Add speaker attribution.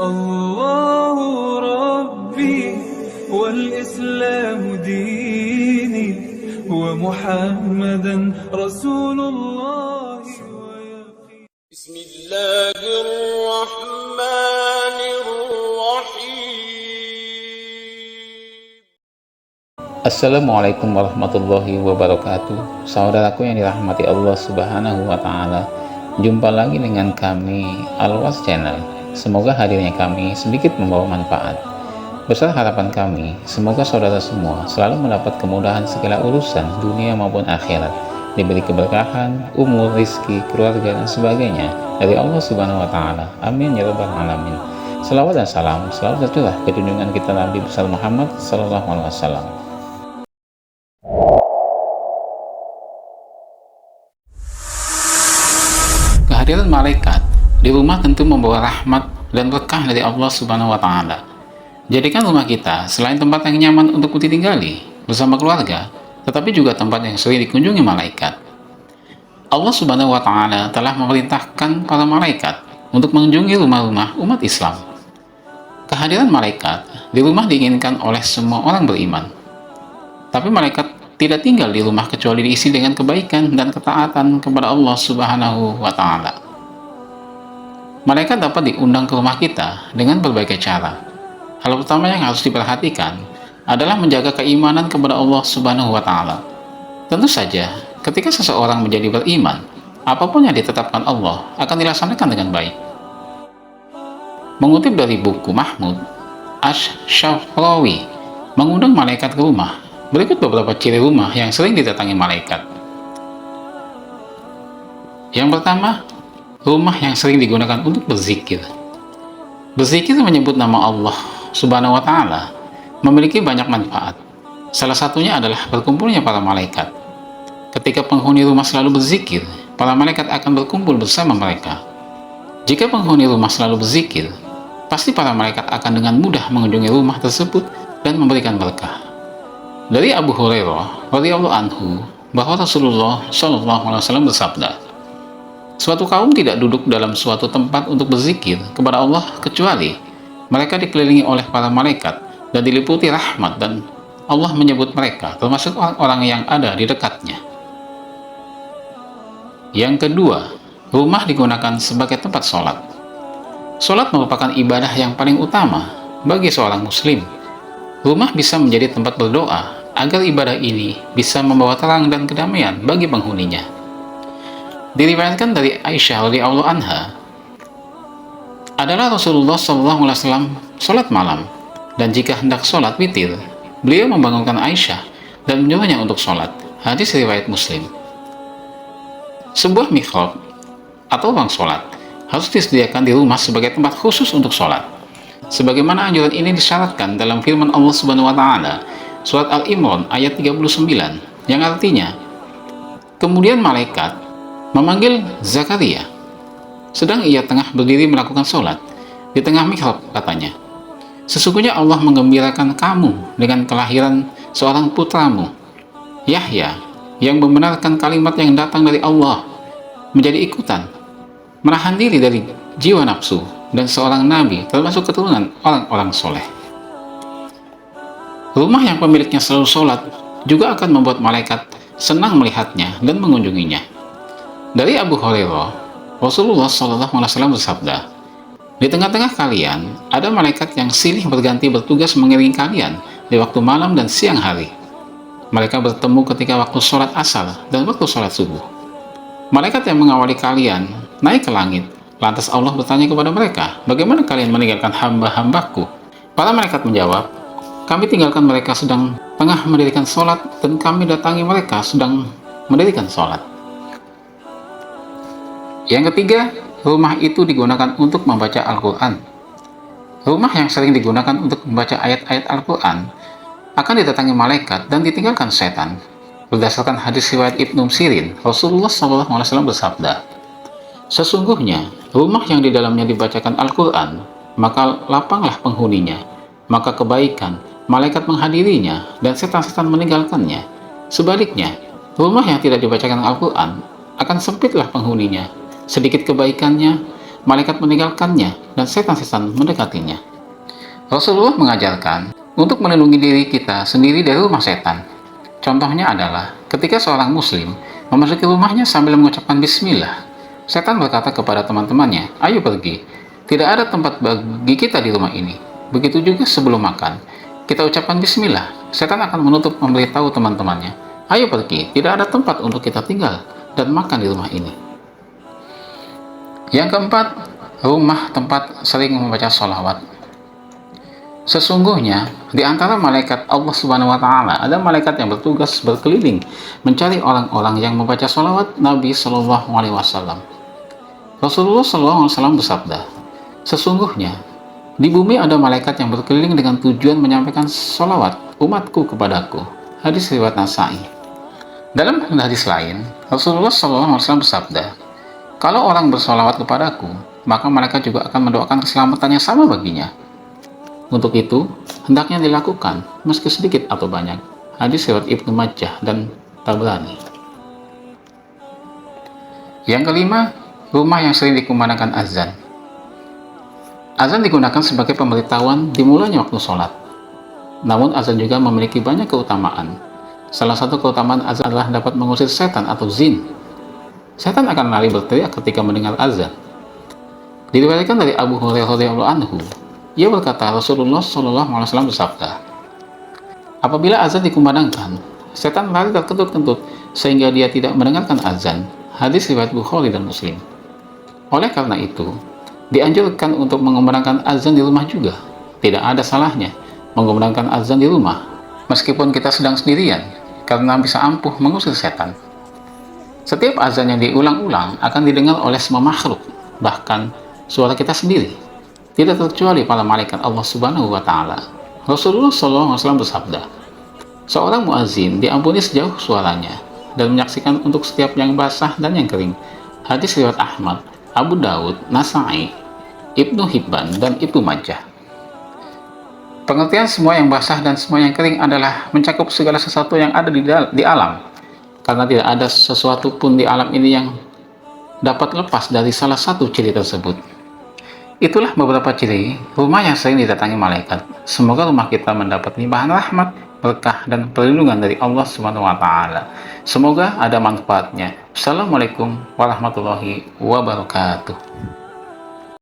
Speaker 1: الله ربي والإسلام ديني ومحمدا رسول الله
Speaker 2: بسم الله الرحمن الرحيم.
Speaker 3: Assalamualaikum warahmatullahi wabarakatuh. Saudaraku yang dirahmati Allah Subhanahu wa Ta'ala, jumpa lagi dengan kami Alwas Channel. Semoga hadirnya kami sedikit membawa manfaat. Besar harapan kami, semoga saudara semua selalu mendapat kemudahan segala urusan dunia maupun akhirat, diberi keberkahan, umur, rizki, keluarga, dan sebagainya dari Allah Subhanahu wa Ta'ala. Amin ya rabbal alamin. Selawat dan salam selalu tercurah ke junjungan kita Nabi besar Muhammad sallallahu alaihi wasallam. Kehadiran malaikat di rumah tentu membawa rahmat dan berkah dari Allah Subhanahu wa Ta'ala. Jadikan rumah kita selain tempat yang nyaman untuk ditinggali bersama keluarga, tetapi juga tempat yang sering dikunjungi malaikat. Allah Subhanahu wa Ta'ala telah memerintahkan para malaikat untuk mengunjungi rumah-rumah umat Islam. Kehadiran malaikat di rumah diinginkan oleh semua orang beriman. Tapi malaikat tidak tinggal di rumah kecuali diisi dengan kebaikan dan ketaatan kepada Allah Subhanahu wa Ta'ala. Malaikat dapat diundang ke rumah kita dengan berbagai cara. Hal pertama yang harus diperhatikan adalah menjaga keimanan kepada Allah Subhanahu wa Ta'ala. Tentu saja, ketika seseorang menjadi beriman, apapun yang ditetapkan Allah akan dilaksanakan dengan baik. Mengutip dari buku Mahmud Ash-Shafrawi mengundang malaikat ke rumah, berikut beberapa ciri rumah yang sering didatangi malaikat. Yang pertama, rumah yang sering digunakan untuk berzikir. Berzikir menyebut nama Allah Subhanahu wa Ta'ala memiliki banyak manfaat. Salah satunya adalah berkumpulnya para malaikat. Ketika penghuni rumah selalu berzikir, para malaikat akan berkumpul bersama mereka. Jika penghuni rumah selalu berzikir, pasti para malaikat akan dengan mudah mengunjungi rumah tersebut dan memberikan berkah. Dari Abu Hurairah radhiyallahu anhu bahwa Rasulullah Shallallahu alaihi wasallam bersabda, suatu kaum tidak duduk dalam suatu tempat untuk berzikir kepada Allah kecuali mereka dikelilingi oleh para malaikat dan diliputi rahmat, dan Allah menyebut mereka termasuk orang-orang yang ada di dekatnya. Yang kedua, rumah digunakan sebagai tempat sholat. Sholat merupakan ibadah yang paling utama bagi seorang muslim. Rumah bisa menjadi tempat berdoa agar ibadah ini bisa membawa terang dan kedamaian bagi penghuninya. Diriwayatkan dari Aisyah radhiyallahu anha adalah Rasulullah SAW sholat malam, dan jika hendak sholat witir, beliau membangunkan Aisyah dan menyuruhnya untuk sholat. Hadis riwayat Muslim. Sebuah mihrab atau ruang sholat harus disediakan di rumah sebagai tempat khusus untuk sholat. Sebagaimana anjuran ini disyaratkan dalam firman Allah Subhanahu wa Ta'ala Surat Al-Imran ayat 39, yang artinya, kemudian malaikat memanggil Zakaria, sedang ia tengah berdiri melakukan sholat. Di tengah mihrab katanya, sesungguhnya Allah menggembirakan kamu dengan kelahiran seorang putramu, Yahya, yang membenarkan kalimat yang datang dari Allah, menjadi ikutan, menahan diri dari jiwa nafsu, dan seorang nabi termasuk keturunan orang-orang soleh. Rumah yang pemiliknya selalu sholat juga akan membuat malaikat senang melihatnya dan mengunjunginya. Dari Abu Hurairah, Rasulullah SAW bersabda, di tengah-tengah kalian ada malaikat yang silih berganti bertugas mengiringi kalian di waktu malam dan siang hari. Mereka bertemu ketika waktu sholat asar dan waktu sholat subuh. Malaikat yang mengawali kalian naik ke langit. Lantas Allah bertanya kepada mereka, bagaimana kalian meninggalkan hamba-hambaku? Para malaikat menjawab, kami tinggalkan mereka sedang tengah mendirikan sholat, dan kami datangi mereka sedang mendirikan sholat. Yang ketiga, rumah itu digunakan untuk membaca Al-Quran. Rumah yang sering digunakan untuk membaca ayat-ayat Al-Quran akan didatangi malaikat dan ditinggalkan setan. Berdasarkan hadis riwayat Ibnu Sirin, Rasulullah SAW bersabda, sesungguhnya rumah yang di dalamnya dibacakan Al-Quran, maka lapanglah penghuninya, maka kebaikan, malaikat menghadirinya, dan setan-setan meninggalkannya. Sebaliknya, rumah yang tidak dibacakan Al-Quran akan sempitlah penghuninya, sedikit kebaikannya, malaikat meninggalkannya dan setan-setan mendekatinya. Rasulullah mengajarkan untuk melindungi diri kita sendiri dari rumah setan. Contohnya adalah ketika seorang muslim memasuki rumahnya sambil mengucapkan bismillah, setan berkata kepada teman-temannya, "Ayo pergi, tidak ada tempat bagi kita di rumah ini." Begitu juga sebelum makan, kita ucapkan bismillah, setan akan menutup memberitahu teman-temannya, "Ayo pergi, tidak ada tempat untuk kita tinggal dan makan di rumah ini." Yang keempat, rumah tempat sering membaca sholawat. Sesungguhnya, di antara malaikat Allah Subhanahu wa Ta'ala, ada malaikat yang bertugas berkeliling mencari orang-orang yang membaca sholawat Nabi Shallallahu Alaihi Wasallam. Rasulullah Shallallahu Alaihi Wasallam bersabda, "Sesungguhnya di bumi ada malaikat yang berkeliling dengan tujuan menyampaikan sholawat umatku kepadaku." Hadis riwayat Nasai. Dalam hadis lain, Rasulullah Shallallahu Alaihi Wasallam bersabda, "Kalau orang bersolawat kepadaku, maka mereka juga akan mendoakan keselamatan yang sama baginya. Untuk itu, hendaknya dilakukan, meski sedikit atau banyak." Hadis riwayat Ibnu Majah dan Tabrani. Yang kelima, rumah yang sering dikumandangkan azan. Azan digunakan sebagai pemberitahuan dimulainya waktu sholat. Namun azan juga memiliki banyak keutamaan. Salah satu keutamaan azan adalah dapat mengusir setan atau jin. Setan akan lari berteriak ketika mendengar azan. Diriwayatkan dari Abu Hurairah radhiyallahu anhu, ia berkata, Rasulullah Shallallahu Alaihi Wasallam bersabda, "Apabila azan dikumandangkan, setan lari terkentut-kentut sehingga dia tidak mendengarkan azan." Hadis riwayat Bukhari dan Muslim. Oleh karena itu, dianjurkan untuk mengumandangkan azan di rumah juga. Tidak ada salahnya mengumandangkan azan di rumah, meskipun kita sedang sendirian, karena bisa ampuh mengusir setan. Setiap azan yang diulang-ulang akan didengar oleh semua makhluk, bahkan suara kita sendiri. Tidak terkecuali para malaikat Allah Subhanahu wa Ta'ala. Rasulullah SAW bersabda, "Seorang muazin diampuni sejauh suaranya dan menyaksikan untuk setiap yang basah dan yang kering." Hadis riwayat Ahmad, Abu Daud, Nasai, Ibnu Hibban, dan Ibnu Majah. Pengertian semua yang basah dan semua yang kering adalah mencakup segala sesuatu yang ada di alam, karena tidak ada sesuatu pun di alam ini yang dapat lepas dari salah satu ciri tersebut. Itulah beberapa ciri rumah yang sering didatangi malaikat. Semoga rumah kita mendapat limpahan rahmat, berkah, dan perlindungan dari Allah Subhanahu wa Ta'ala. Semoga ada manfaatnya. Assalamualaikum warahmatullahi wabarakatuh.